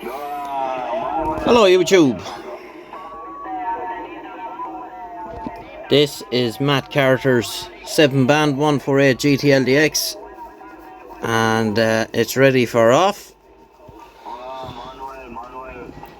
Hello YouTube. This is Matt Carter's 7-band 148 Gtl Dx, and it's ready for off.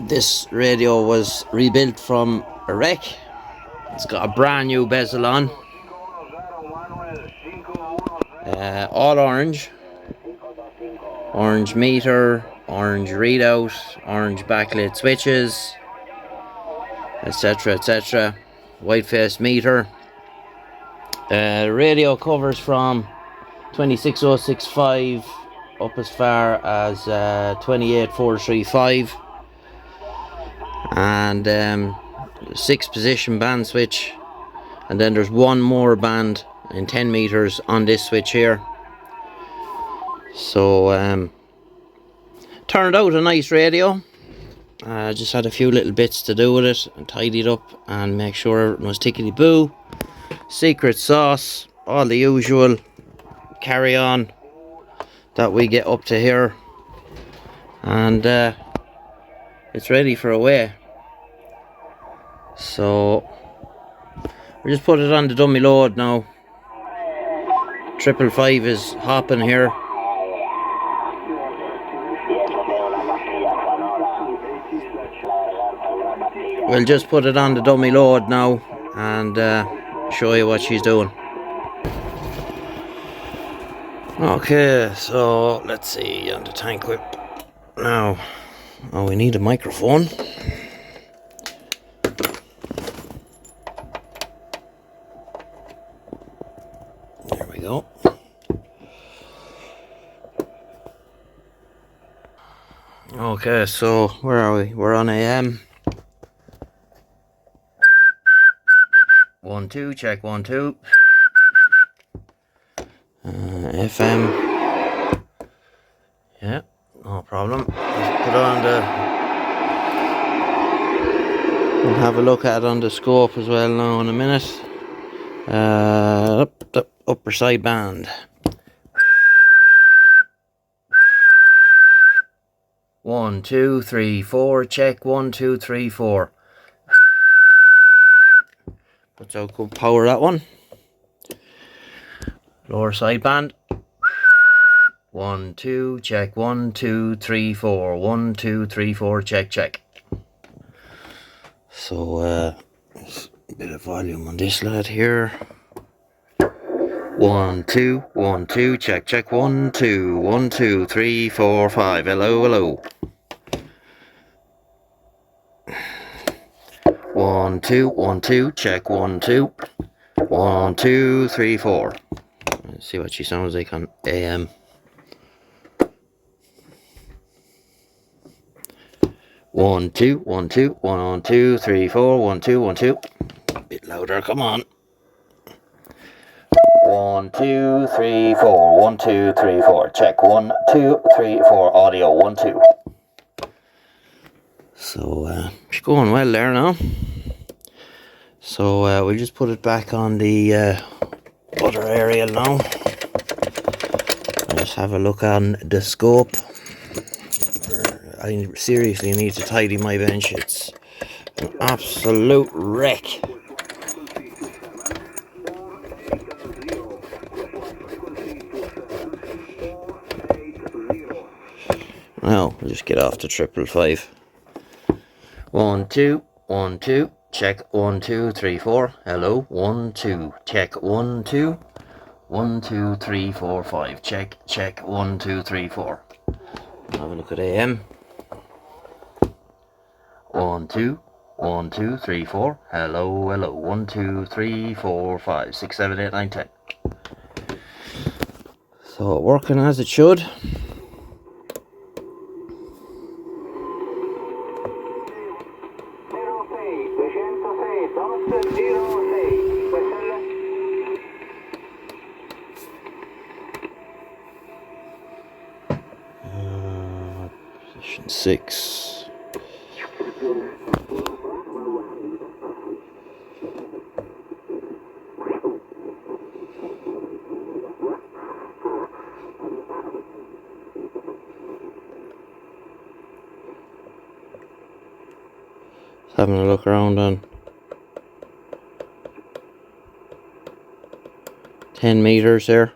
This radio was rebuilt from a wreck. It's got a brand new bezel on, all orange meter, orange readout, orange backlit switches, etc, etc. White face meter. Radio covers from 26065 up as far as 28435, and 6 position band switch, and then there's one more band in 10 meters on this switch here. So turned out a nice radio. Just had a few little bits to do with it and tidy it up and make sure everything was tickety boo. Secret sauce, all the usual carry on that we get up to here, and it's ready for away. So we just put it on the dummy load now. 555 is hopping here. We'll just put it on the dummy load now and show you what she's doing. Okay, so let's see on the tank whip now. Oh, we need a microphone. There we go. Okay, so where are we? We're on AM. 1 2, check 1 2. FM. Yeah, no problem. Let's put on the. We'll have a look at it on the scope as well now in a minute. Up the upper side band. 1 2 3 4. Check 1 2 3 4. Puts out good power, that one. Lower side band. 1 2, check 1 2 3 4. 1 2 3 4, check check. So a bit of volume on this lad here. 1 2 1 2, check check 1 2 1 2 3 4 5. Hello hello. 1 2 1 2, check 1 2 1 2 3 4. Let's see what she sounds like on AM. 1 2 1 2 1 2 3 4. 1 2 1 2. A bit louder, come on. 1 2 3 4. 1 2 3 4. Check 1 2 3 4. Audio 1 2. So she's going well there now. So we'll just put it back on the other aerial now. Let's have a look on the scope. I seriously need to tidy my bench. It's an absolute wreck. Now we'll just get off the 555. 1 2 1 2. Check 1 2 3 4. Hello. 1 2. Check 1 2. 1 2 3 4 5. Check check 1 2 3 4. Have a look at AM. 1 2 1 2 3 4. Hello hello. 1 2 3 4 5 6 7 8 9 10. So working as it should. Position 6. Just having a look around on 10 meters there.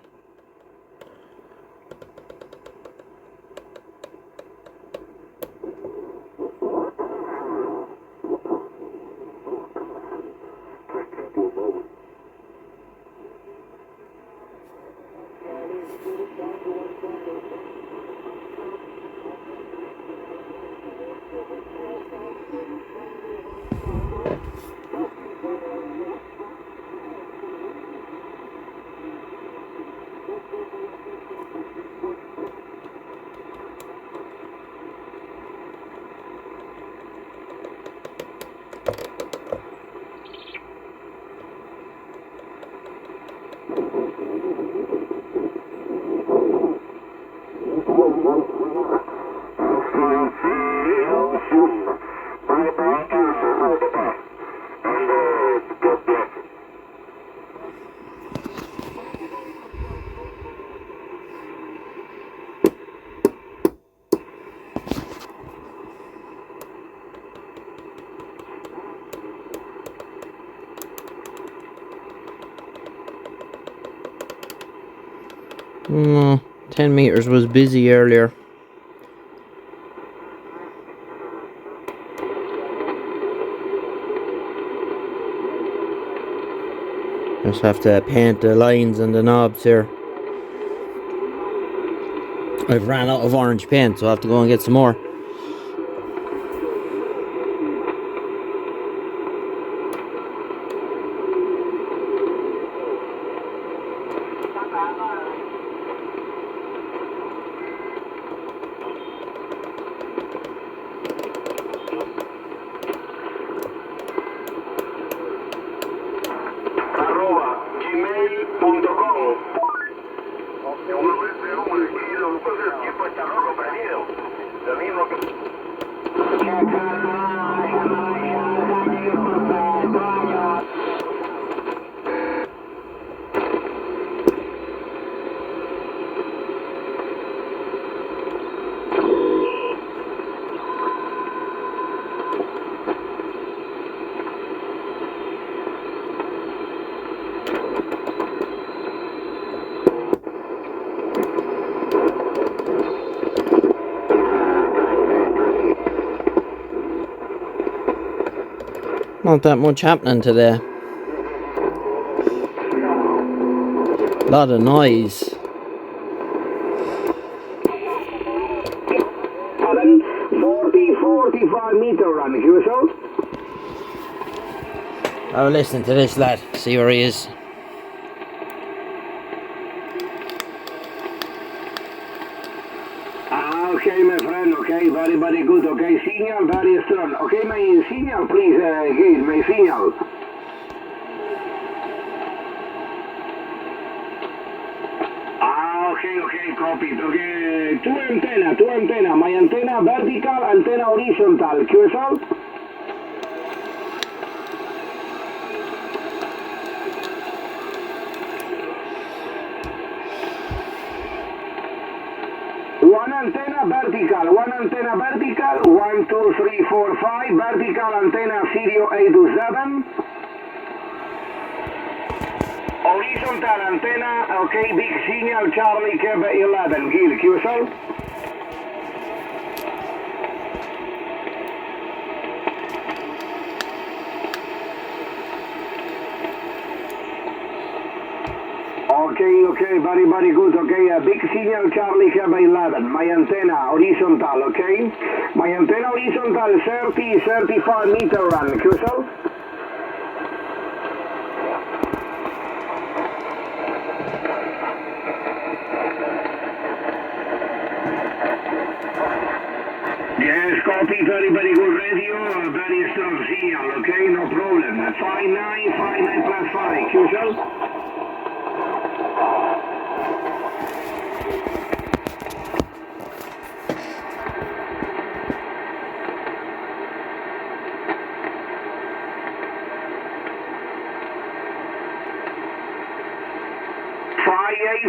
No, 10 meters was busy earlier. Just have to paint the lines and the knobs here. I've ran out of orange paint, so I have to go and get some more. Not that much happening today. A lot of noise. 45 meter run, QSL. Have a listen to this lad, see where he is. Okay, my friend, okay, very, very good, okay, signal very strong. Okay, my signal, please, Gil, my signal. Okay, copied, okay, two antenna, my antenna vertical, antenna horizontal, QSL. One antenna vertical, 1, 2, 3, 4, 5, vertical antenna 0, 8 to 7. Horizontal antenna, okay, big signal, Charlie, Cobra 11, Gil, QSL. Okay, very, very good, okay, big signal, Charlie, Cobra 11, my antenna, horizontal, okay, my antenna horizontal, 35 meter run, QSL. Yes, copy, very, very good radio, very strong signal, okay, no problem, 59 plus 5, QSL.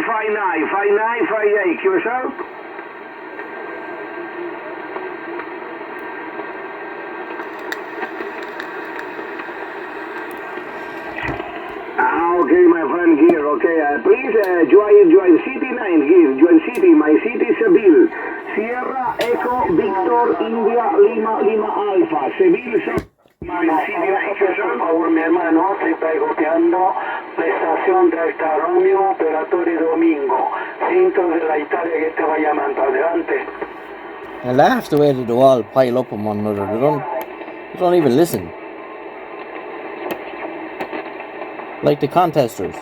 Five nine, QSL. Okay, my friend here, okay. Please join City 9 here. Join City, my city Seville. Sierra, Echo, Victor, India, Lima Alpha. Seville, Por favor, mi hermano, se está golpeando la estación Delta Romeo, operatore Domingo. Cintos de la Italia que estaba llamando. Adelante. I laugh the way that they all pile up on one another. They don't even listen. Like the contesters.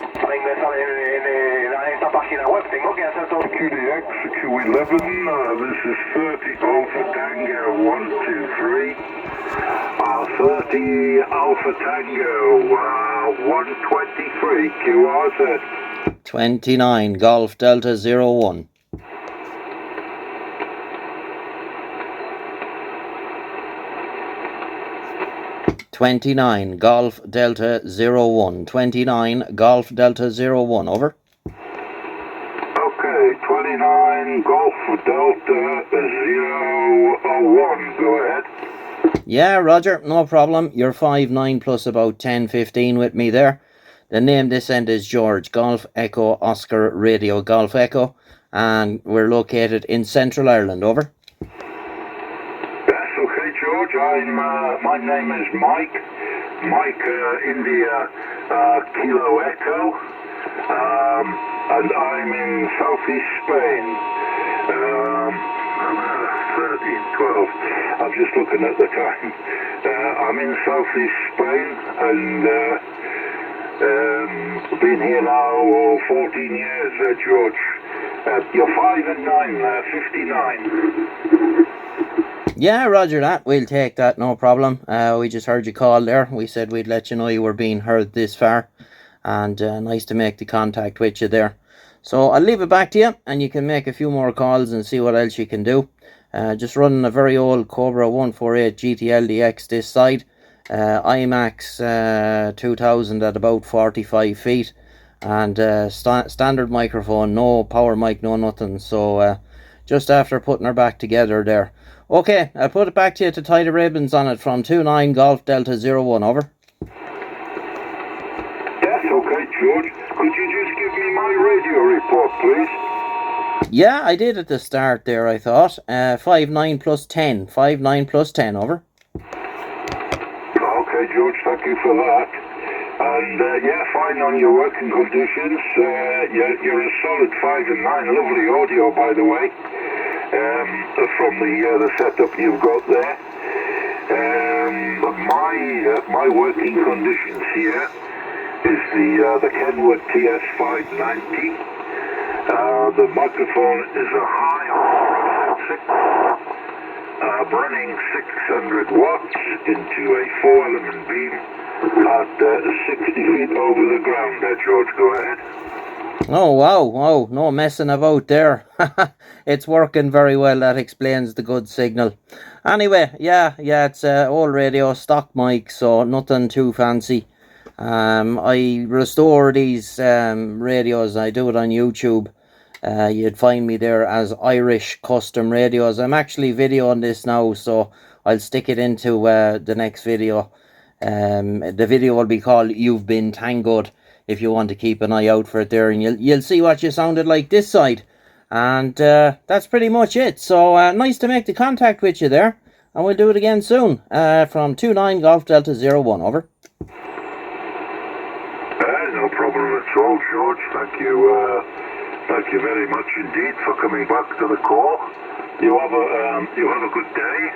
QDX, Q11, this is 30 Alpha Tango 123. 30 Alpha Tango 123 QRZ. 29 Golf Delta 01. "29 Golf Delta 01. 29 Golf Delta 01. Over. Okay, 29 Golf Delta 001. Go ahead. Yeah, Roger, no problem. You're 5-9 plus about 10-15 with me there. The name this end is George. Golf Echo Oscar Radio Golf Echo. And we're located in Central Ireland. Over. Yes, okay, George. My name is Mike. Mike, India, Kilo Echo. And I'm in southeast Spain. 13, 12. I'm just looking at the time. I'm in southeast Spain and been here now 14 years, George. You're 5 and 9, 59. Yeah, roger that. We'll take that, no problem. We just heard you call there. We said we'd let you know you were being heard this far. And nice to make the contact with you there. So I'll leave it back to you, and you can make a few more calls and see what else you can do. Just running a very old Cobra 148 Gtl Dx this side. IMAX 2000 at about 45 feet. And standard microphone, no power mic, no nothing. So just after putting her back together there. Okay, I'll put it back to you to tie the ribbons on it from 29 Golf Delta 01. Over. Yes, okay, George. Could you just give me my radio report, please? Yeah, I did at the start there, I thought. 5-9 plus 10. 5-9 plus 10, over. Okay, George, thank you for that. And, yeah, fine on your working conditions. You're a solid 5 and 9. Lovely audio, by the way, from the setup you've got there. My working conditions here is the Kenwood TS590. The microphone is a high running 600 watts into a 4-element beam at 60 feet over the ground there, George. Go ahead. Oh, wow, no messing about there. It's working very well. That explains the good signal. Anyway, yeah, it's old radio, stock mic, so nothing too fancy. I restore these radios. I do it on YouTube. You'd find me there as Irish Custom Radios. I'm actually videoing this now, so I'll stick it into the next video. The video will be called "You've Been Tangoed," if you want to keep an eye out for it there, and you'll see what you sounded like this side. And that's pretty much it. So nice to make the contact with you there, and we'll do it again soon. From 29 Golf Delta 01, over. No problem at all, George. Thank you very much indeed for coming back to the call. You have a good day,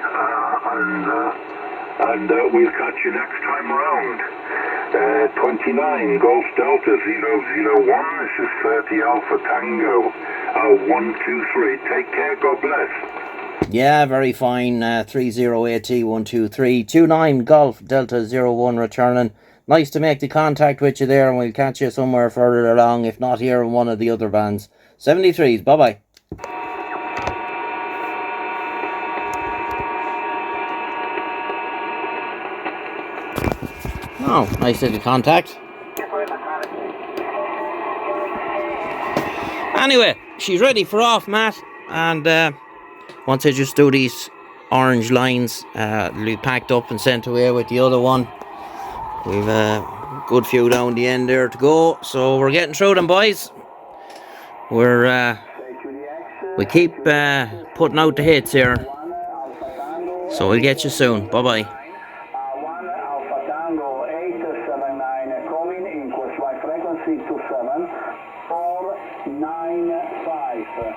and we'll catch you next time around. 29 Golf Delta 001. This is 30 Alpha Tango 123. Take care. God bless. Yeah, very fine. 30AT123. 29 Golf Delta 01 returning. Nice to make the contact with you there, and we'll catch you somewhere further along, if not here in one of the other bands. 73s, bye-bye. Oh, nice little contact. Anyway, she's ready for off, Matt, and once I just do these orange lines, it'll be packed up and sent away with the other one. We've Good few down the end there to go. So we're getting through them, boys. We keep putting out the hits here. So we'll get you soon. Bye bye. 1 Alpha Tango 879 coming in course by frequency 27 495.